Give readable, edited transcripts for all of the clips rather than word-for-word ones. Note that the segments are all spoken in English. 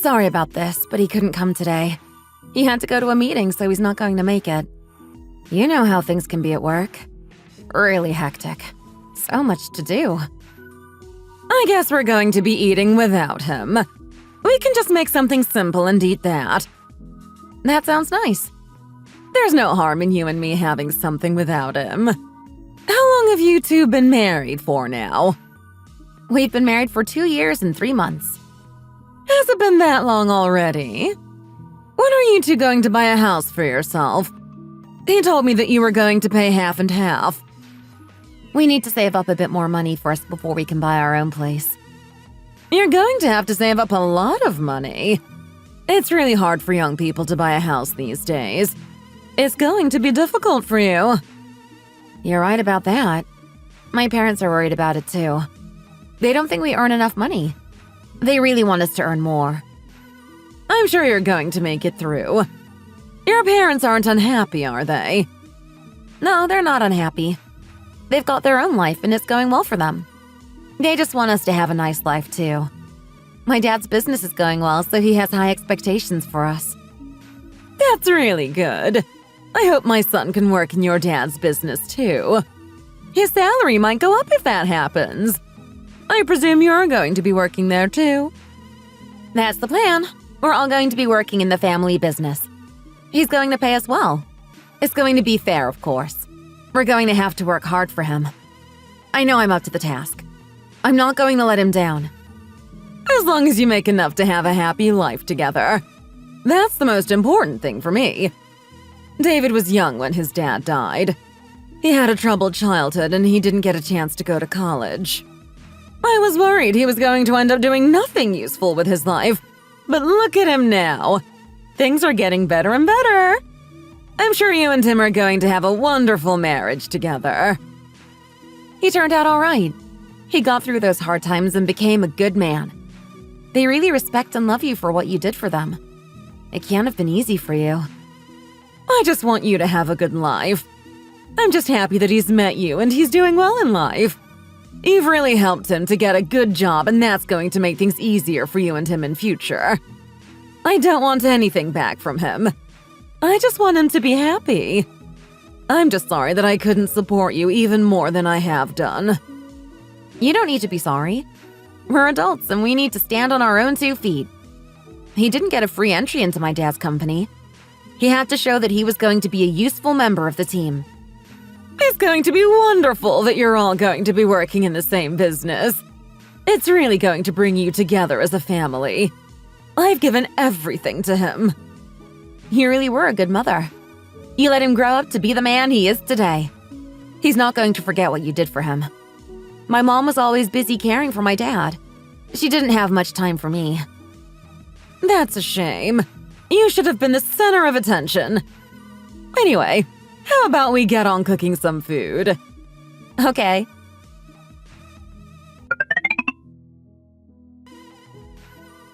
Sorry about this, but he couldn't come today. He had to go to a meeting, so he's not going to make it. You know how things can be at work. Really hectic. So much to do. I guess we're going to be eating without him. We can just make something simple and eat that. That sounds nice. There's no harm in you and me having something without him. How long have you two been married for now? We've been married for 2 years and 3 months. Has it been that long already? When are you two going to buy a house for yourself? He told me that you were going to pay half and half. We need to save up a bit more money first before we can buy our own place. You're going to have to save up a lot of money. It's really hard for young people to buy a house these days. It's going to be difficult for you. You're right about that. My parents are worried about it too. They don't think we earn enough money. They really want us to earn more. I'm sure you're going to make it through. Your parents aren't unhappy, are they? No, they're not unhappy. They've got their own life and it's going well for them. They just want us to have a nice life too. My dad's business is going well, so he has high expectations for us. That's really good. I hope my son can work in your dad's business too. His salary might go up if that happens. I presume you're going to be working there too. That's the plan. We're all going to be working in the family business. He's going to pay us well. It's going to be fair, of course. We're going to have to work hard for him. I know I'm up to the task. I'm not going to let him down. As long as you make enough to have a happy life together. That's the most important thing for me. David was young when his dad died. He had a troubled childhood and he didn't get a chance to go to college. I was worried he was going to end up doing nothing useful with his life. But look at him now. Things are getting better and better. I'm sure you and Tim are going to have a wonderful marriage together. He turned out all right. He got through those hard times and became a good man. They really respect and love you for what you did for them. It can't have been easy for you. I just want you to have a good life. I'm just happy that he's met you and he's doing well in life. You've really helped him to get a good job, and that's going to make things easier for you and him in future. I don't want anything back from him. I just want him to be happy. I'm just sorry that I couldn't support you even more than I have done. You don't need to be sorry. We're adults and we need to stand on our own 2 feet. He didn't get a free entry into my dad's company. He had to show that he was going to be a useful member of the team. It's going to be wonderful that you're all going to be working in the same business. It's really going to bring you together as a family. I've given everything to him. You really were a good mother. You let him grow up to be the man he is today. He's not going to forget what you did for him. My mom was always busy caring for my dad. She didn't have much time for me. That's a shame. You should have been the center of attention. Anyway, how about we get on cooking some food? Okay.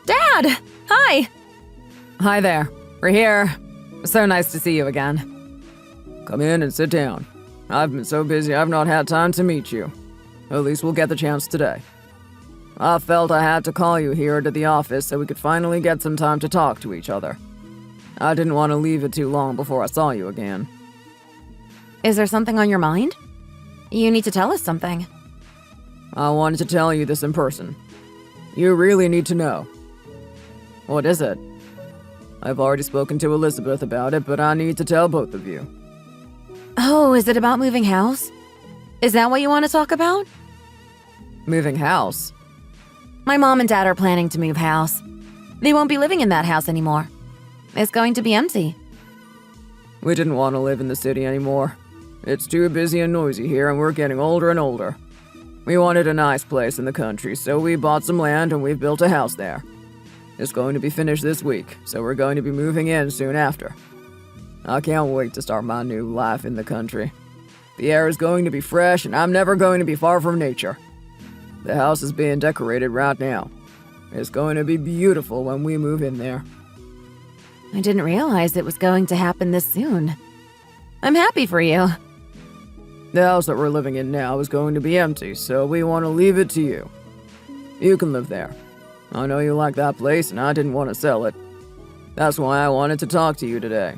Dad! Hi! Hi there. We're here. So nice to see you again. Come in and sit down. I've been so busy I've not had time to meet you. At least we'll get the chance today. I felt I had to call you here to the office so we could finally get some time to talk to each other. I didn't want to leave it too long before I saw you again. Is there something on your mind? You need to tell us something. I wanted to tell you this in person. You really need to know. What is it? I've already spoken to Elizabeth about it, but I need to tell both of you. Oh, is it about moving house? Is that what you want to talk about? Moving house? My mom and dad are planning to move house. They won't be living in that house anymore. It's going to be empty. We didn't want to live in the city anymore. It's too busy and noisy here, and we're getting older and older. We wanted a nice place in the country, so we bought some land and we've built a house there. It's going to be finished this week, so we're going to be moving in soon after. I can't wait to start my new life in the country. The air is going to be fresh, and I'm never going to be far from nature. The house is being decorated right now. It's going to be beautiful when we move in there. I didn't realize it was going to happen this soon. I'm happy for you. The house that we're living in now is going to be empty, so we want to leave it to you. You can live there. I know you like that place and I didn't want to sell it. That's why I wanted to talk to you today.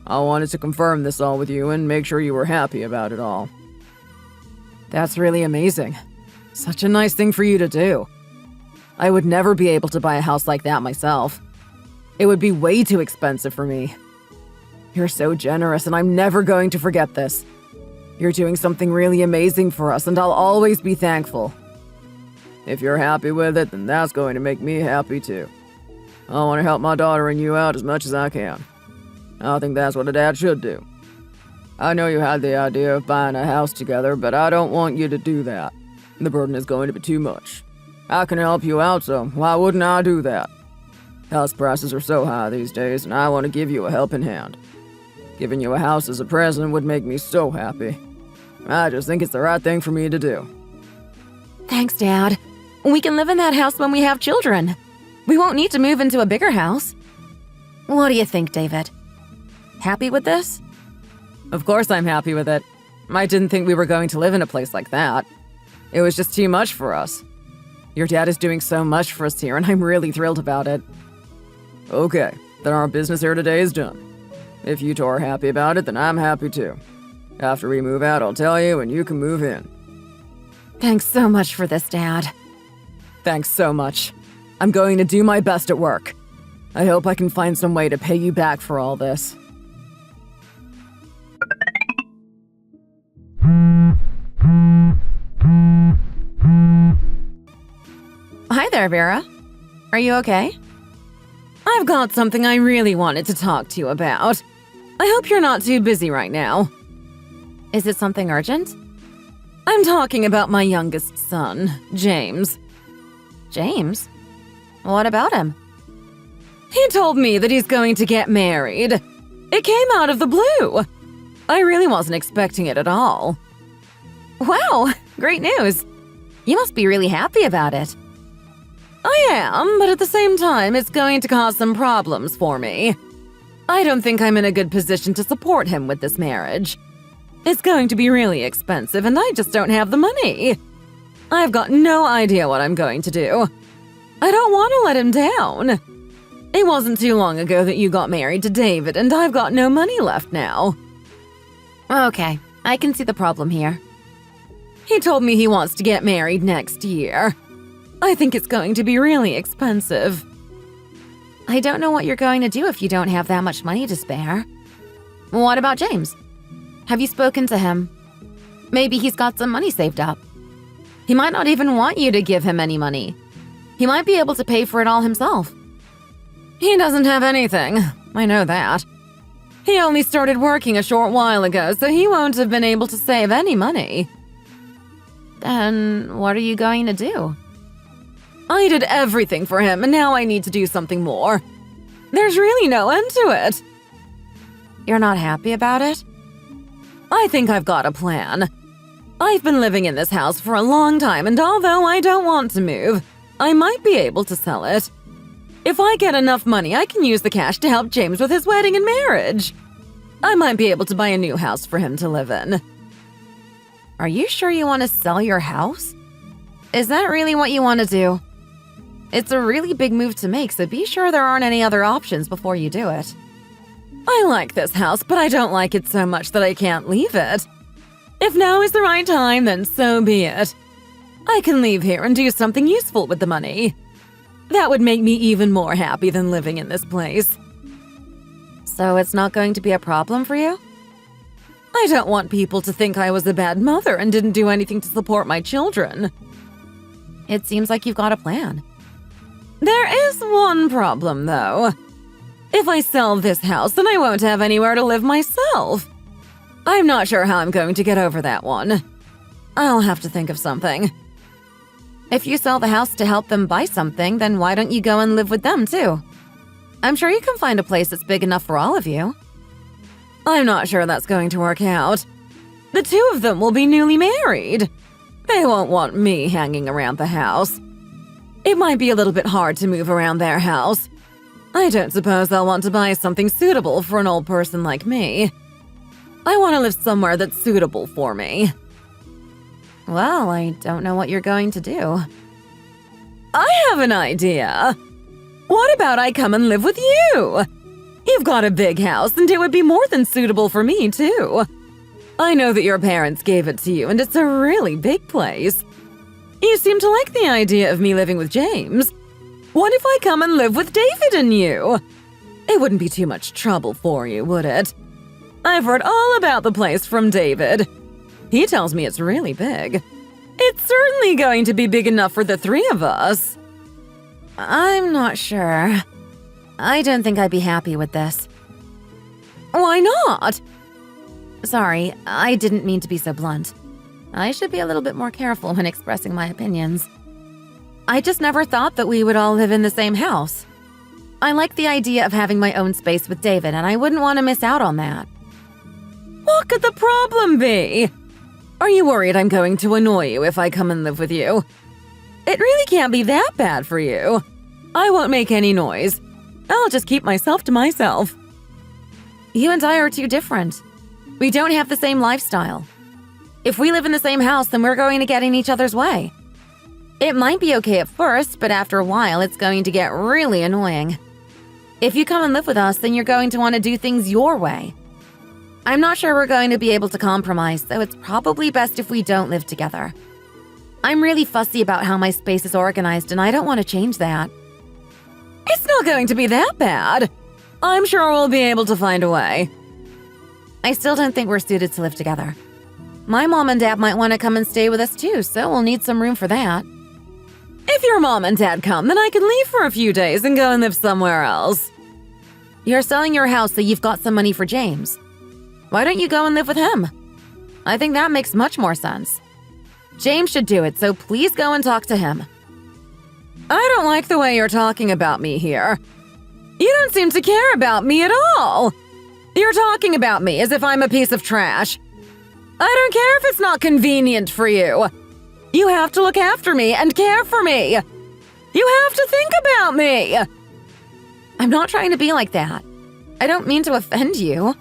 I wanted to confirm this all with you and make sure you were happy about it all. That's really amazing. Such a nice thing for you to do. I would never be able to buy a house like that myself. It would be way too expensive for me. You're so generous and I'm never going to forget this. You're doing something really amazing for us and I'll always be thankful. If you're happy with it, then that's going to make me happy too. I want to help my daughter and you out as much as I can. I think that's what a dad should do. I know you had the idea of buying a house together, but I don't want you to do that. The burden is going to be too much. I can help you out, so why wouldn't I do that? House prices are so high these days, and I want to give you a helping hand. Giving you a house as a present would make me so happy. I just think it's the right thing for me to do. Thanks, Dad. We can live in that house when we have children. We won't need to move into a bigger house. What do you think, David? Happy with this? Of course I'm happy with it. I didn't think we were going to live in a place like that. It was just too much for us. Your dad is doing so much for us here, and I'm really thrilled about it. Okay, then our business here today is done. If you two are happy about it, then I'm happy too. After we move out, I'll tell you, and you can move in. Thanks so much for this, Dad. Thanks so much. I'm going to do my best at work. I hope I can find some way to pay you back for all this. Hi there, Vera. Are you okay? I've got something I really wanted to talk to you about. I hope you're not too busy right now. Is it something urgent? I'm talking about my youngest son, James. James? What about him? He told me that he's going to get married. It came out of the blue. I really wasn't expecting it at all. Wow, great news. You must be really happy about it. I am, but at the same time, it's going to cause some problems for me. I don't think I'm in a good position to support him with this marriage. It's going to be really expensive, and I just don't have the money. I've got no idea what I'm going to do. I don't want to let him down. It wasn't too long ago that you got married to David, and I've got no money left now. Okay, I can see the problem here. He told me he wants to get married next year. I think it's going to be really expensive. I don't know what you're going to do if you don't have that much money to spare. What about James? Have you spoken to him? Maybe he's got some money saved up. He might not even want you to give him any money. He might be able to pay for it all himself. He doesn't have anything. I know that. He only started working a short while ago, so he won't have been able to save any money. Then what are you going to do? I did everything for him, and now I need to do something more. There's really no end to it. You're not happy about it? I think I've got a plan. I've been living in this house for a long time, and although I don't want to move, I might be able to sell it. If I get enough money, I can use the cash to help James with his wedding and marriage. I might be able to buy a new house for him to live in. Are you sure you want to sell your house? Is that really what you want to do? It's a really big move to make, so be sure there aren't any other options before you do it. I like this house, but I don't like it so much that I can't leave it. If now is the right time, then so be it. I can leave here and do something useful with the money. That would make me even more happy than living in this place. So it's not going to be a problem for you? I don't want people to think I was a bad mother and didn't do anything to support my children. It seems like you've got a plan. There is one problem, though. If I sell this house, then I won't have anywhere to live myself. I'm not sure how I'm going to get over that one. I'll have to think of something. If you sell the house to help them buy something, then why don't you go and live with them, too? I'm sure you can find a place that's big enough for all of you. I'm not sure that's going to work out. The two of them will be newly married. They won't want me hanging around the house. It might be a little bit hard to move around their house. I don't suppose they'll want to buy something suitable for an old person like me. I want to live somewhere that's suitable for me. Well, I don't know what you're going to do. I have an idea. What about I come and live with you? You've got a big house, and it would be more than suitable for me, too. I know that your parents gave it to you, and it's a really big place. You seem to like the idea of me living with James. What if I come and live with David and you? It wouldn't be too much trouble for you, would it? I've heard all about the place from David. He tells me it's really big. It's certainly going to be big enough for the three of us. I'm not sure. I don't think I'd be happy with this. Why not? Sorry, I didn't mean to be so blunt. I should be a little bit more careful when expressing my opinions. I just never thought that we would all live in the same house. I like the idea of having my own space with David, and I wouldn't want to miss out on that. What could the problem be? Are you worried I'm going to annoy you if I come and live with you? It really can't be that bad for you. I won't make any noise. I'll just keep myself to myself. You and I are too different. We don't have the same lifestyle. If we live in the same house, then we're going to get in each other's way. It might be okay at first, but after a while, it's going to get really annoying. If you come and live with us, then you're going to want to do things your way. I'm not sure we're going to be able to compromise, so it's probably best if we don't live together. I'm really fussy about how my space is organized, and I don't want to change that. It's not going to be that bad. I'm sure we'll be able to find a way. I still don't think we're suited to live together. My mom and dad might want to come and stay with us too, so we'll need some room for that. If your mom and dad come, then I can leave for a few days and go and live somewhere else. You're selling your house so you've got some money for James. Why don't you go and live with him? I think that makes much more sense. James should do it, so please go and talk to him. I don't like the way you're talking about me here. You don't seem to care about me at all. You're talking about me as if I'm a piece of trash. I don't care if it's not convenient for you. You have to look after me and care for me. You have to think about me. I'm not trying to be like that. I don't mean to offend you.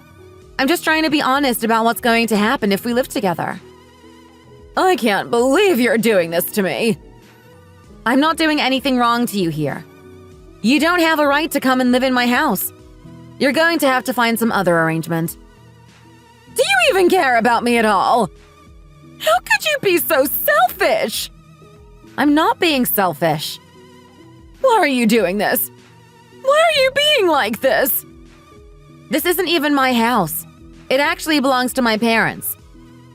I'm just trying to be honest about what's going to happen if we live together. I can't believe you're doing this to me. I'm not doing anything wrong to you here. You don't have a right to come and live in my house. You're going to have to find some other arrangement. Do you even care about me at all? How could you be so selfish? I'm not being selfish. Why are you doing this? Why are you being like this? This isn't even my house. It actually belongs to my parents.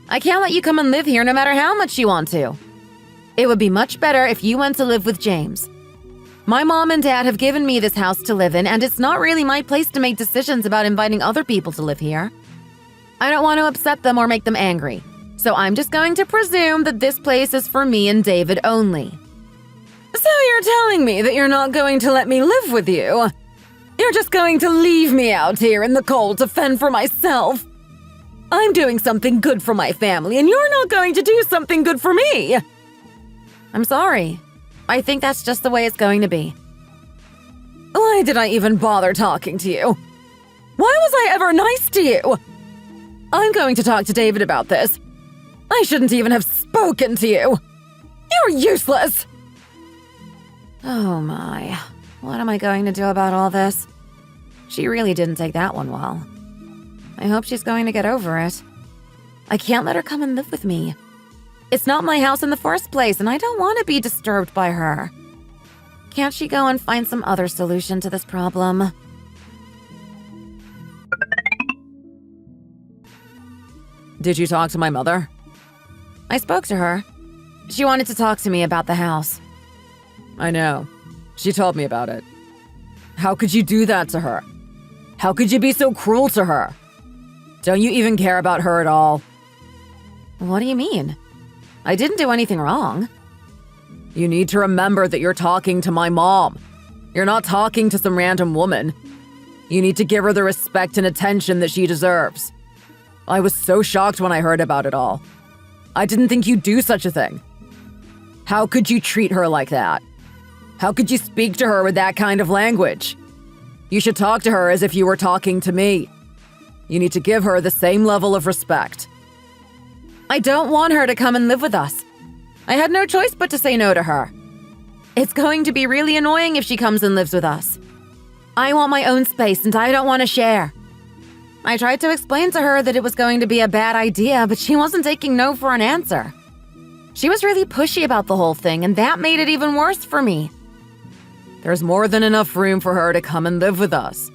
I can't let you come and live here no matter how much you want to. It would be much better if you went to live with James. My mom and dad have given me this house to live in, and it's not really my place to make decisions about inviting other people to live here. I don't want to upset them or make them angry, so I'm just going to presume that this place is for me and David only. So you're telling me that you're not going to let me live with you? You're just going to leave me out here in the cold to fend for myself? I'm doing something good for my family, and you're not going to do something good for me. I'm sorry. I think that's just the way it's going to be. Why did I even bother talking to you? Why was I ever nice to you? I'm going to talk to David about this. I shouldn't even have spoken to you. You're useless. Oh my. What am I going to do about all this? She really didn't take that one well. I hope she's going to get over it. I can't let her come and live with me. It's not my house in the first place, and I don't want to be disturbed by her. Can't she go and find some other solution to this problem? Did you talk to my mother? I spoke to her. She wanted to talk to me about the house. I know. She told me about it. How could you do that to her? How could you be so cruel to her? Don't you even care about her at all? What do you mean? I didn't do anything wrong. You need to remember that you're talking to my mom. You're not talking to some random woman. You need to give her the respect and attention that she deserves. I was so shocked when I heard about it all. I didn't think you'd do such a thing. How could you treat her like that? How could you speak to her with that kind of language? You should talk to her as if you were talking to me. You need to give her the same level of respect. I don't want her to come and live with us. I had no choice but to say no to her. It's going to be really annoying if she comes and lives with us. I want my own space and I don't want to share. I tried to explain to her that it was going to be a bad idea, but she wasn't taking no for an answer. She was really pushy about the whole thing, and that made it even worse for me. There's more than enough room for her to come and live with us.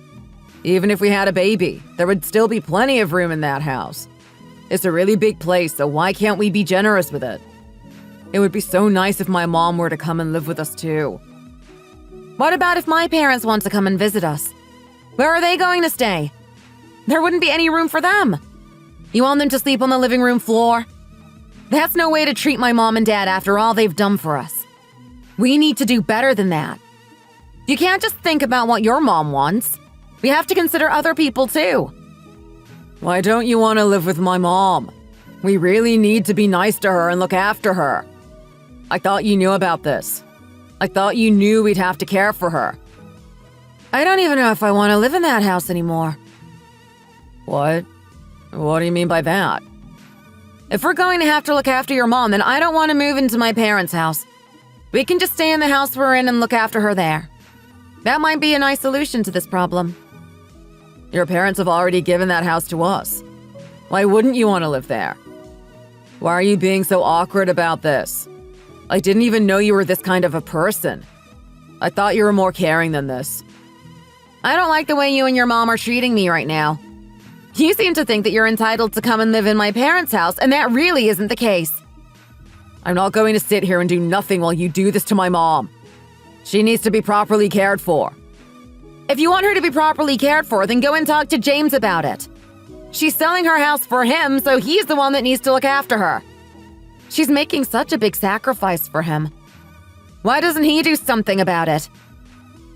Even if we had a baby, there would still be plenty of room in that house. It's a really big place, so why can't we be generous with it? It would be so nice if my mom were to come and live with us too. What about if my parents want to come and visit us? Where are they going to stay? There wouldn't be any room for them. You want them to sleep on the living room floor? That's no way to treat my mom and dad after all they've done for us. We need to do better than that. You can't just think about what your mom wants. We have to consider other people too. Why don't you want to live with my mom? We really need to be nice to her and look after her. I thought you knew about this. I thought you knew we'd have to care for her. I don't even know if I want to live in that house anymore. What? What do you mean by that? If we're going to have to look after your mom, then I don't want to move into my parents' house. We can just stay in the house we're in and look after her there. That might be a nice solution to this problem. Your parents have already given that house to us. Why wouldn't you want to live there? Why are you being so awkward about this? I didn't even know you were this kind of a person. I thought you were more caring than this. I don't like the way you and your mom are treating me right now. You seem to think that you're entitled to come and live in my parents' house, and that really isn't the case. I'm not going to sit here and do nothing while you do this to my mom. She needs to be properly cared for. If you want her to be properly cared for, then go and talk to James about it. She's selling her house for him, so he's the one that needs to look after her. She's making such a big sacrifice for him. Why doesn't he do something about it?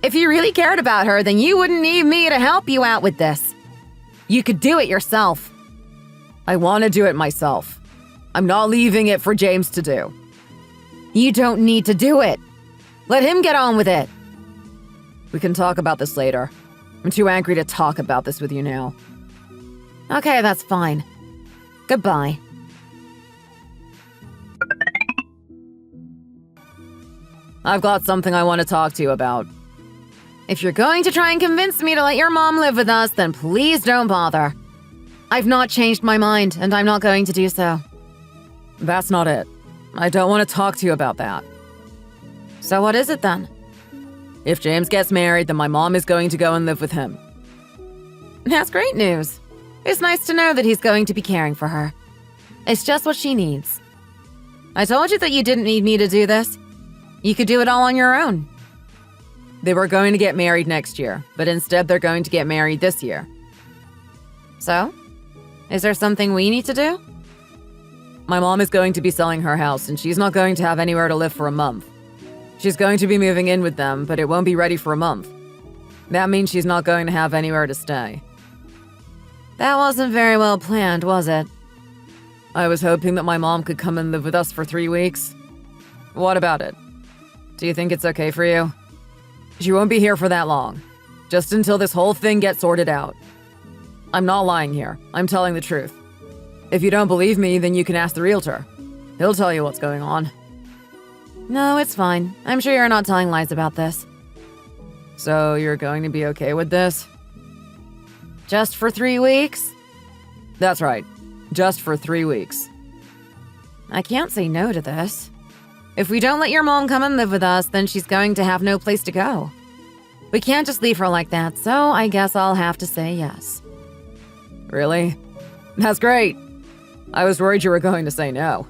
If you really cared about her, then you wouldn't need me to help you out with this. You could do it yourself. I want to do it myself. I'm not leaving it for James to do. You don't need to do it. Let him get on with it. We can talk about this later. I'm too angry to talk about this with you now. Okay, that's fine. Goodbye. I've got something I want to talk to you about. If you're going to try and convince me to let your mom live with us, then please don't bother. I've not changed my mind, and I'm not going to do so. That's not it. I don't want to talk to you about that. So what is it then? If James gets married, then my mom is going to go and live with him. That's great news. It's nice to know that he's going to be caring for her. It's just what she needs. I told you that you didn't need me to do this. You could do it all on your own. They were going to get married next year, but instead they're going to get married this year. So? Is there something we need to do? My mom is going to be selling her house, and she's not going to have anywhere to live for a month. She's going to be moving in with them, but it won't be ready for a month. That means she's not going to have anywhere to stay. That wasn't very well planned, was it? I was hoping that my mom could come and live with us for 3 weeks. What about it? Do you think it's okay for you? She won't be here for that long. Just until this whole thing gets sorted out. I'm not lying here. I'm telling the truth. If you don't believe me, then you can ask the realtor. He'll tell you what's going on. No, it's fine. I'm sure you're not telling lies about this. So you're going to be okay with this? Just for 3 weeks? That's right. Just for 3 weeks. I can't say no to this. If we don't let your mom come and live with us, then she's going to have no place to go. We can't just leave her like that, so I guess I'll have to say yes. Really? That's great. I was worried you were going to say no.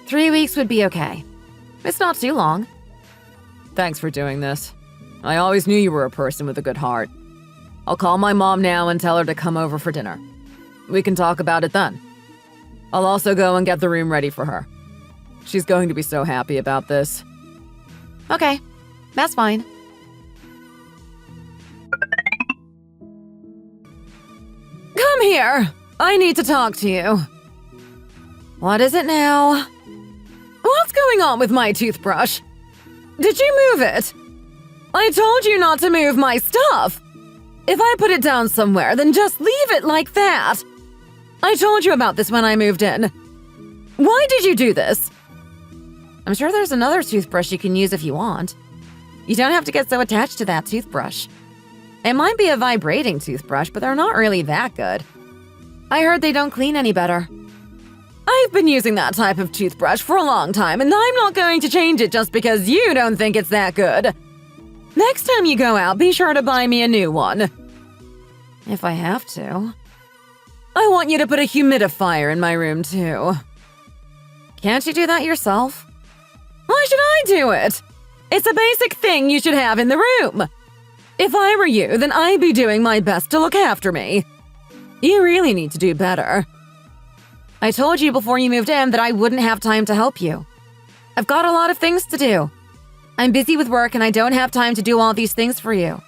3 weeks would be okay. It's not too long. Thanks for doing this. I always knew you were a person with a good heart. I'll call my mom now and tell her to come over for dinner. We can talk about it then. I'll also go and get the room ready for her. She's going to be so happy about this. Okay, that's fine. Come here! I need to talk to you. What is it now? What's going on with my toothbrush? Did you move it? I told you not to move my stuff. If I put it down somewhere, then just leave it like that. I told you about this when I moved in. Why did you do this? I'm sure there's another toothbrush you can use if you want. You don't have to get so attached to that toothbrush. It might be a vibrating toothbrush, but they're not really that good. I heard they don't clean any better. I've been using that type of toothbrush for a long time, and I'm not going to change it just because you don't think it's that good. Next time you go out, be sure to buy me a new one. If I have to. I want you to put a humidifier in my room, too. Can't you do that yourself? Why should I do it? It's a basic thing you should have in the room. If I were you, then I'd be doing my best to look after me. You really need to do better. I told you before you moved in that I wouldn't have time to help you. I've got a lot of things to do. I'm busy with work and I don't have time to do all these things for you.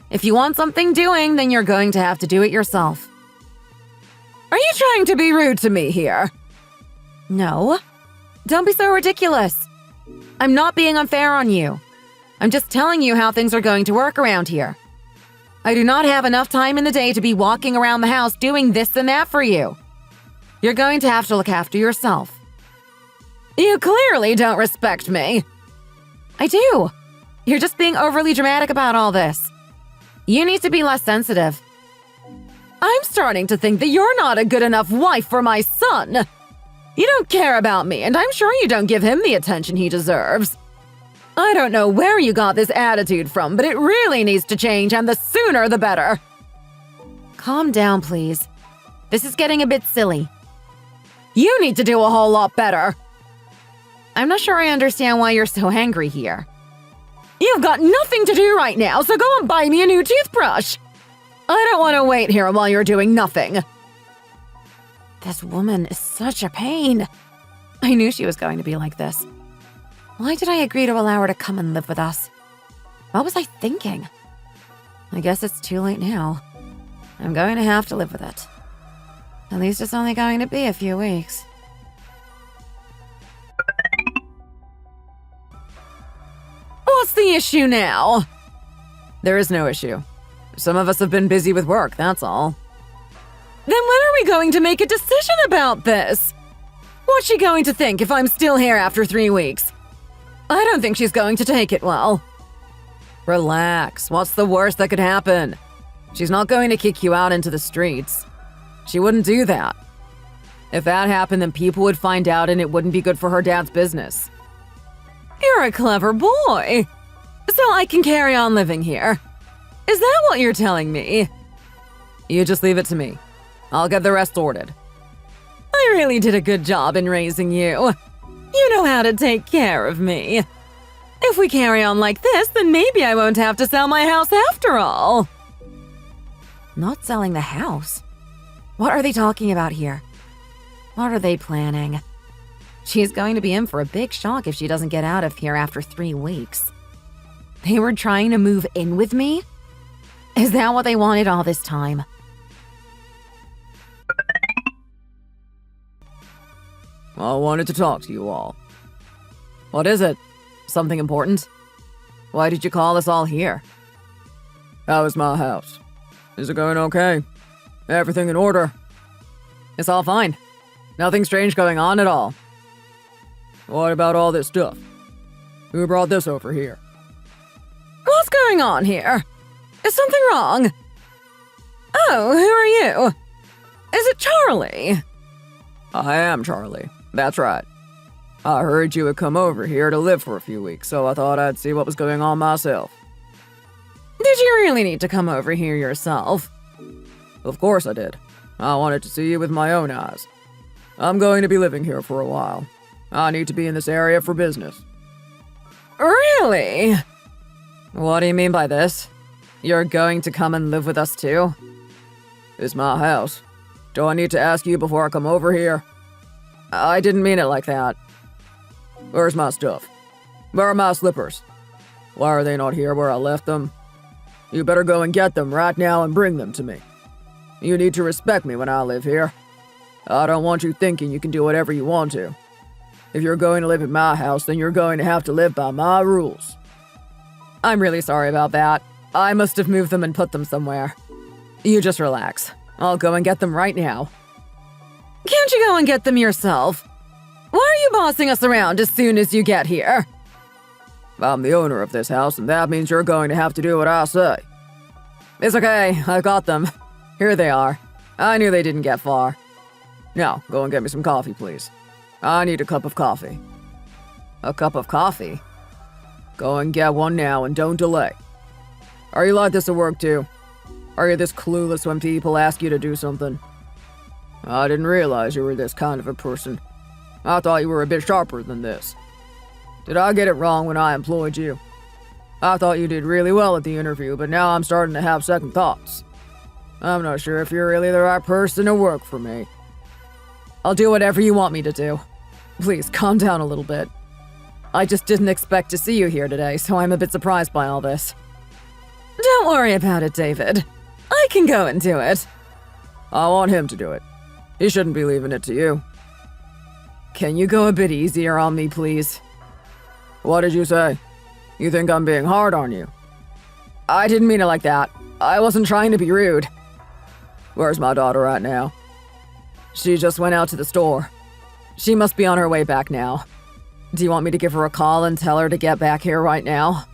If you want something doing, then you're going to have to do it yourself. Are you trying to be rude to me here? No. Don't be so ridiculous. I'm not being unfair on you. I'm just telling you how things are going to work around here. I do not have enough time in the day to be walking around the house doing this and that for you. You're going to have to look after yourself. You clearly don't respect me. I do. You're just being overly dramatic about all this. You need to be less sensitive. I'm starting to think that you're not a good enough wife for my son. You don't care about me, and I'm sure you don't give him the attention he deserves. I don't know where you got this attitude from, but it really needs to change, and the sooner the better. Calm down, please. This is getting a bit silly. You need to do a whole lot better. I'm not sure I understand why you're so angry here. You've got nothing to do right now, so go and buy me a new toothbrush. I don't want to wait here while you're doing nothing. This woman is such a pain. I knew she was going to be like this. Why did I agree to allow her to come and live with us? What was I thinking? I guess it's too late now. I'm going to have to live with it. At least it's only going to be a few weeks. What's the issue now? There is no issue. Some of us have been busy with work, that's all. Then when are we going to make a decision about this? What's she going to think if I'm still here after 3 weeks? I don't think she's going to take it well. Relax. What's the worst that could happen? She's not going to kick you out into the streets. She wouldn't do that. If that happened, then people would find out and it wouldn't be good for her dad's business. You're a clever boy. So I can carry on living here. Is that what you're telling me? You just leave it to me. I'll get the rest sorted. I really did a good job in raising you. You know how to take care of me. If we carry on like this, then maybe I won't have to sell my house after all. Not selling the house? What are they talking about here? What are they planning? She's going to be in for a big shock if she doesn't get out of here after 3 weeks. They were trying to move in with me? Is that what they wanted all this time? I wanted to talk to you all. What is it? Something important? Why did you call us all here? How is my house? Is it going okay? Everything in order? It's all fine. Nothing strange going on at all. What about all this stuff? Who brought this over here? What's going on here? Is something wrong? Oh, who are you? Is it Charlie? I am Charlie. That's right. I heard you had come over here to live for a few weeks, so I thought I'd see what was going on myself. Did you really need to come over here yourself? Of course I did. I wanted to see you with my own eyes. I'm going to be living here for a while. I need to be in this area for business. Really? What do you mean by this? You're going to come and live with us too? It's my house. Do I need to ask you before I come over here? I didn't mean it like that. Where's my stuff? Where are my slippers? Why are they not here where I left them? You better go and get them right now and bring them to me. You need to respect me when I live here. I don't want you thinking you can do whatever you want to. If you're going to live in my house, then you're going to have to live by my rules. I'm really sorry about that. I must have moved them and put them somewhere. You just relax. I'll go and get them right now. Can't you go and get them yourself? Why are you bossing us around as soon as you get here? I'm the owner of this house, and that means you're going to have to do what I say. It's okay, I got them. Here they are. I knew they didn't get far. Now, go and get me some coffee, please. I need a cup of coffee. A cup of coffee? Go and get one now and don't delay. Are you like this at work too? Are you this clueless when people ask you to do something? I didn't realize you were this kind of a person. I thought you were a bit sharper than this. Did I get it wrong when I employed you? I thought you did really well at the interview, but now I'm starting to have second thoughts. I'm not sure if you're really the right person to work for me. I'll do whatever you want me to do. Please, calm down a little bit. I just didn't expect to see you here today, so I'm a bit surprised by all this. Don't worry about it, David. I can go and do it. I want him to do it. He shouldn't be leaving it to you. Can you go a bit easier on me, please? What did you say? You think I'm being hard on you? I didn't mean it like that. I wasn't trying to be rude. Where's my daughter at now? She just went out to the store. She must be on her way back now. Do you want me to give her a call and tell her to get back here right now?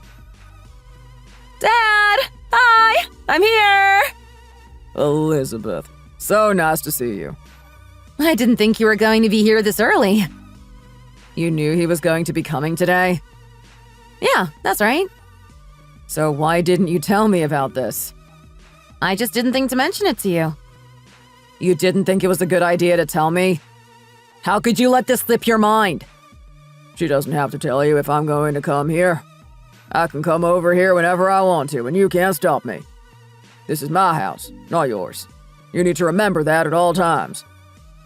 Dad! Hi! I'm here! Elizabeth, so nice to see you. I didn't think you were going to be here this early. You knew he was going to be coming today? Yeah, that's right. So why didn't you tell me about this? I just didn't think to mention it to you. You didn't think it was a good idea to tell me? How could you let this slip your mind? She doesn't have to tell you if I'm going to come here. I can come over here whenever I want to, and you can't stop me. This is my house, not yours. You need to remember that at all times.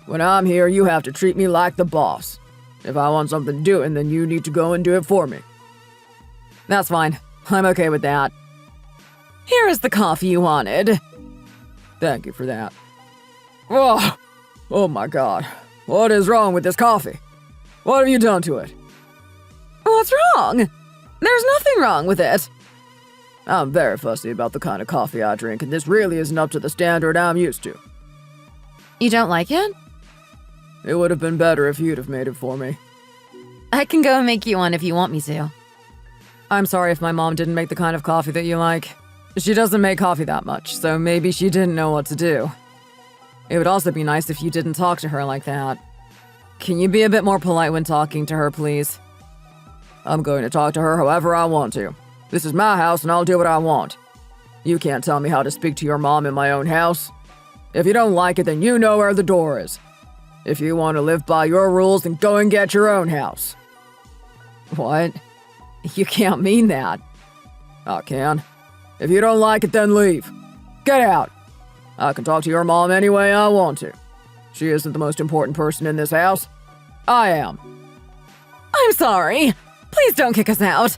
When I'm here, you have to treat me like the boss. If I want something doing, then you need to go and do it for me. That's fine. I'm okay with that. Here is the coffee you wanted. Thank you for that. Oh my God. What is wrong with this coffee? What have you done to it? What's wrong? There's nothing wrong with it. I'm very fussy about the kind of coffee I drink, and this really isn't up to the standard I'm used to. You don't like it? It would have been better if you'd have made it for me. I can go and make you one if you want me to. I'm sorry if my mom didn't make the kind of coffee that you like. She doesn't make coffee that much, so maybe she didn't know what to do. It would also be nice if you didn't talk to her like that. Can you be a bit more polite when talking to her, please? I'm going to talk to her however I want to. This is my house and I'll do what I want. You can't tell me how to speak to your mom in my own house. If you don't like it, then you know where the door is. If you want to live by your rules, then go and get your own house. What? You can't mean that. I can. If you don't like it, then leave. Get out. I can talk to your mom any way I want to. She isn't the most important person in this house. I am. I'm sorry. Please don't kick us out.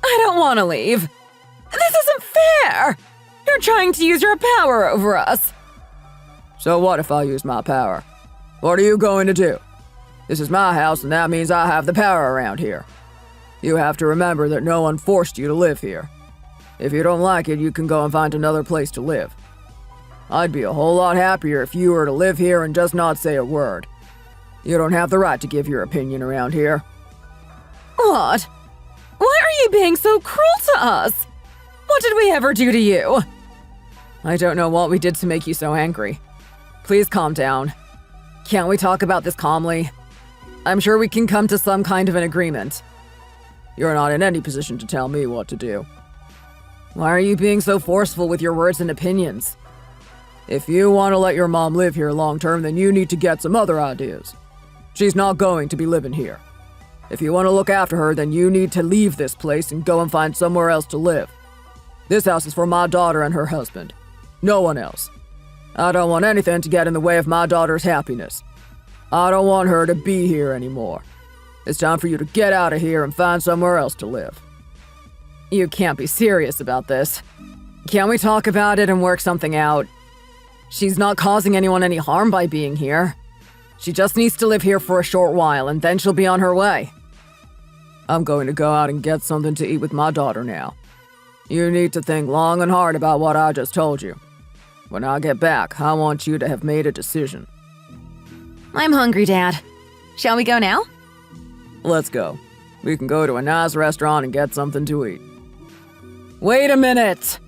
I don't want to leave. This isn't fair. You're trying to use your power over us. So what if I use my power? What are you going to do? This is my house, and that means I have the power around here. You have to remember that no one forced you to live here. If you don't like it, you can go and find another place to live. I'd be a whole lot happier if you were to live here and just not say a word. You don't have the right to give your opinion around here. What? Why are you being so cruel to us? What did we ever do to you? I don't know what we did to make you so angry. Please calm down. Can't we talk about this calmly? I'm sure we can come to some kind of an agreement. You're not in any position to tell me what to do. Why are you being so forceful with your words and opinions? If you want to let your mom live here long term, then you need to get some other ideas. She's not going to be living here. If you want to look after her, then you need to leave this place and go and find somewhere else to live. This house is for my daughter and her husband. No one else. I don't want anything to get in the way of my daughter's happiness. I don't want her to be here anymore. It's time for you to get out of here and find somewhere else to live. You can't be serious about this. Can't we talk about it and work something out? She's not causing anyone any harm by being here. She just needs to live here for a short while, and then she'll be on her way. I'm going to go out and get something to eat with my daughter now. You need to think long and hard about what I just told you. When I get back, I want you to have made a decision. I'm hungry, Dad. Shall we go now? Let's go. We can go to a nice restaurant and get something to eat. Wait a minute!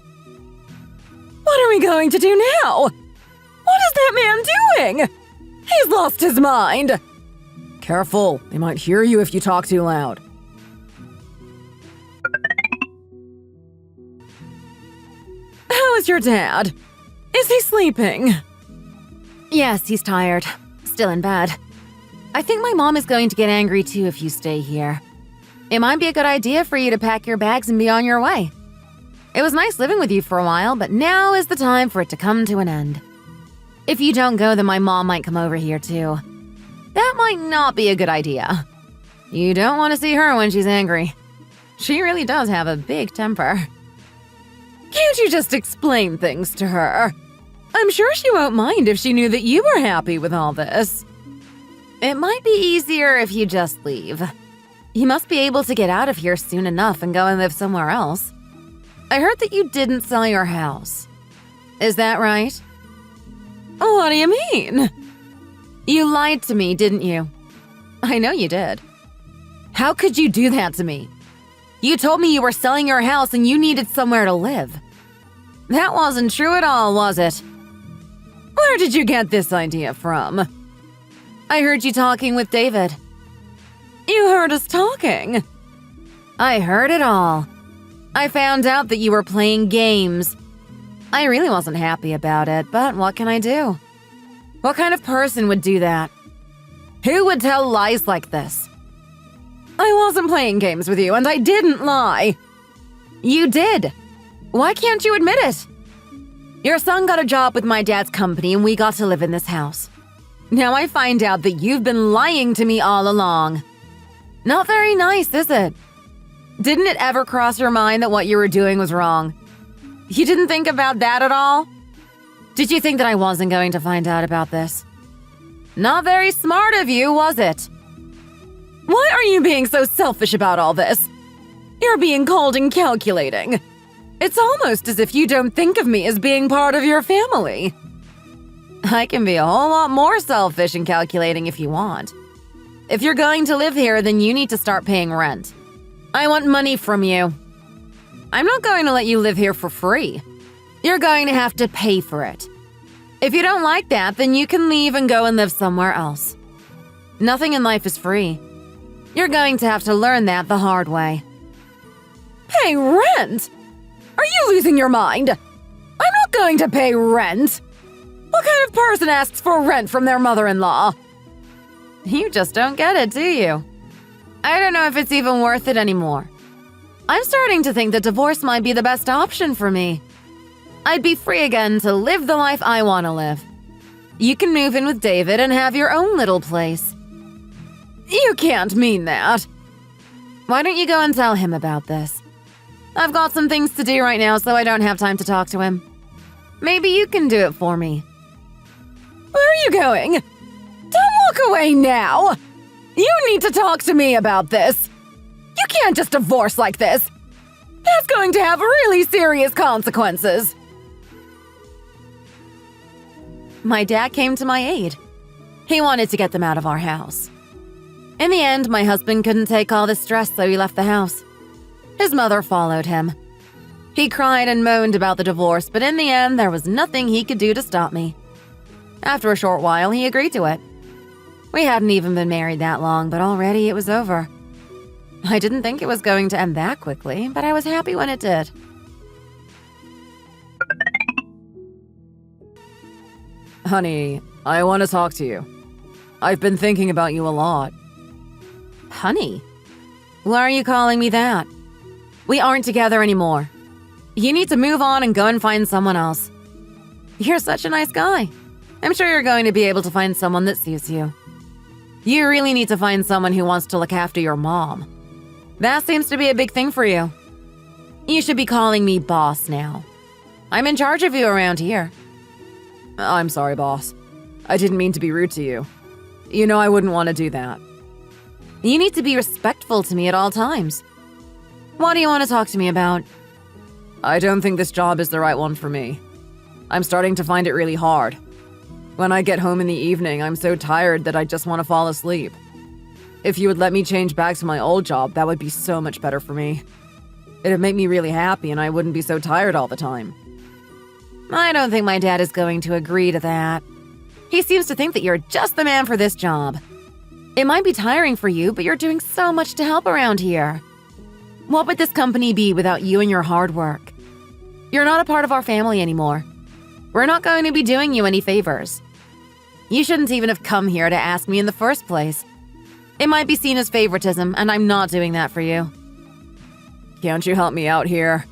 What are we going to do now? What is that man doing? He's lost his mind. Careful, they might hear you if you talk too loud. How is your dad? Is he sleeping? Yes, he's tired. Still in bed. I think my mom is going to get angry too if you stay here. It might be a good idea for you to pack your bags and be on your way. It was nice living with you for a while, but now is the time for it to come to an end. If you don't go, then my mom might come over here too. That might not be a good idea. You don't want to see her when she's angry. She really does have a big temper. Can't you just explain things to her? I'm sure she won't mind if she knew that you were happy with all this. It might be easier if you just leave. You must be able to get out of here soon enough and go and live somewhere else. I heard that you didn't sell your house. Is that right? What do you mean? You lied to me, didn't you? I know you did. How could you do that to me? You told me you were selling your house and you needed somewhere to live. That wasn't true at all, was it? Where did you get this idea from? I heard you talking with David. You heard us talking? I heard it all. I found out that you were playing games. I really wasn't happy about it, but what can I do? What kind of person would do that? Who would tell lies like this? I wasn't playing games with you, and I didn't lie. You did. Why can't you admit it? Your son got a job with my dad's company, and we got to live in this house. Now I find out that you've been lying to me all along. Not very nice, is it? Didn't it ever cross your mind that what you were doing was wrong? You didn't think about that at all? Did you think that I wasn't going to find out about this? Not very smart of you, was it? Why are you being so selfish about all this? You're being cold and calculating. It's almost as if you don't think of me as being part of your family. I can be a whole lot more selfish and calculating if you want. If you're going to live here, then you need to start paying rent. I want money from you. I'm not going to let you live here for free. You're going to have to pay for it. If you don't like that, then you can leave and go and live somewhere else. Nothing in life is free. You're going to have to learn that the hard way. Pay rent? Are you losing your mind? I'm not going to pay rent. What kind of person asks for rent from their mother-in-law? You just don't get it, do you? I don't know if it's even worth it anymore. I'm starting to think that divorce might be the best option for me. I'd be free again to live the life I want to live. You can move in with David and have your own little place. You can't mean that. Why don't you go and tell him about this? I've got some things to do right now, so I don't have time to talk to him. Maybe you can do it for me. Where are you going? Don't walk away now! You need to talk to me about this. You can't just divorce like this. That's going to have really serious consequences. My dad came to my aid. He wanted to get them out of our house. In the end, my husband couldn't take all the stress, so he left the house. His mother followed him. He cried and moaned about the divorce, but in the end, there was nothing he could do to stop me. After a short while, he agreed to it. We hadn't even been married that long, but already it was over. I didn't think it was going to end that quickly, but I was happy when it did. Honey, I want to talk to you. I've been thinking about you a lot. Honey? Why are you calling me that? We aren't together anymore. You need to move on and go and find someone else. You're such a nice guy. I'm sure you're going to be able to find someone that suits you. You really need to find someone who wants to look after your mom. That seems to be a big thing for you. You should be calling me boss now. I'm in charge of you around here. I'm sorry, boss. I didn't mean to be rude to you. You know I wouldn't want to do that. You need to be respectful to me at all times. What do you want to talk to me about? I don't think this job is the right one for me. I'm starting to find it really hard. When I get home in the evening, I'm so tired that I just want to fall asleep. If you would let me change back to my old job, that would be so much better for me. It'd make me really happy and I wouldn't be so tired all the time. I don't think my dad is going to agree to that. He seems to think that you're just the man for this job. It might be tiring for you, but you're doing so much to help around here. What would this company be without you and your hard work? You're not a part of our family anymore. We're not going to be doing you any favors. You shouldn't even have come here to ask me in the first place. It might be seen as favoritism, and I'm not doing that for you. Can't you help me out here?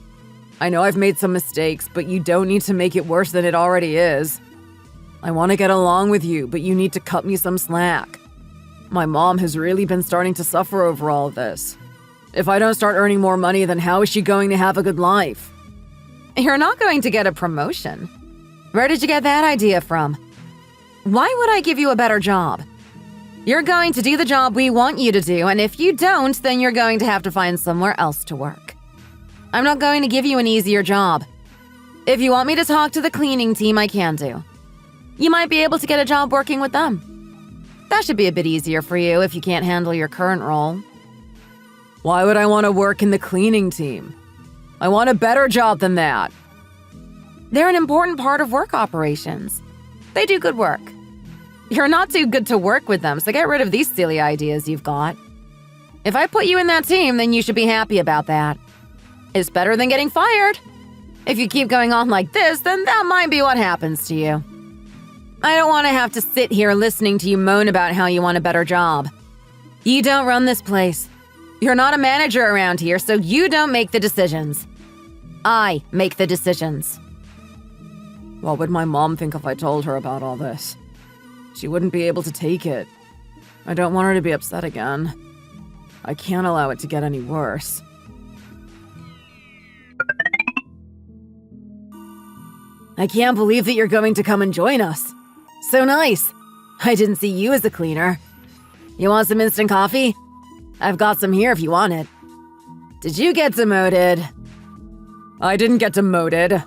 I know I've made some mistakes, but you don't need to make it worse than it already is. I want to get along with you, but you need to cut me some slack. My mom has really been starting to suffer over all of this. If I don't start earning more money, then how is she going to have a good life? You're not going to get a promotion. Where did you get that idea from? Why would I give you a better job? You're going to do the job we want you to do, and if you don't, then you're going to have to find somewhere else to work. I'm not going to give you an easier job. If you want me to talk to the cleaning team, I can do. You might be able to get a job working with them. That should be a bit easier for you if you can't handle your current role. Why would I want to work in the cleaning team? I want a better job than that. They're an important part of work operations. They do good work. You're not too good to work with them, so get rid of these silly ideas you've got. If I put you in that team, then you should be happy about that. It's better than getting fired. If you keep going on like this, then that might be what happens to you. I don't want to have to sit here listening to you moan about how you want a better job. You don't run this place. You're not a manager around here, so you don't make the decisions. I make the decisions. What would my mom think if I told her about all this? She wouldn't be able to take it. I don't want her to be upset again. I can't allow it to get any worse. I can't believe that you're going to come and join us. So nice. I didn't see you as a cleaner. You want some instant coffee? I've got some here if you want it. Did you get demoted? I didn't get demoted.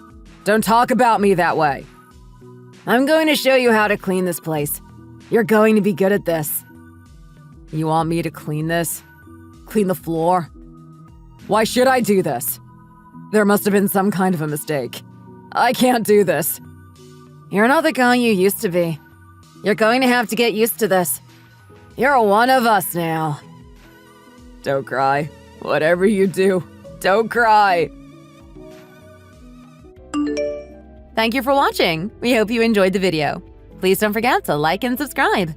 Don't talk about me that way. I'm going to show you how to clean this place. You're going to be good at this. You want me to clean this? Clean the floor? Why should I do this? There must have been some kind of a mistake. I can't do this. You're not the guy you used to be. You're going to have to get used to this. You're one of us now. Don't cry. Whatever you do, don't cry. Thank you for watching. We hope you enjoyed the video. Please don't forget to like and subscribe.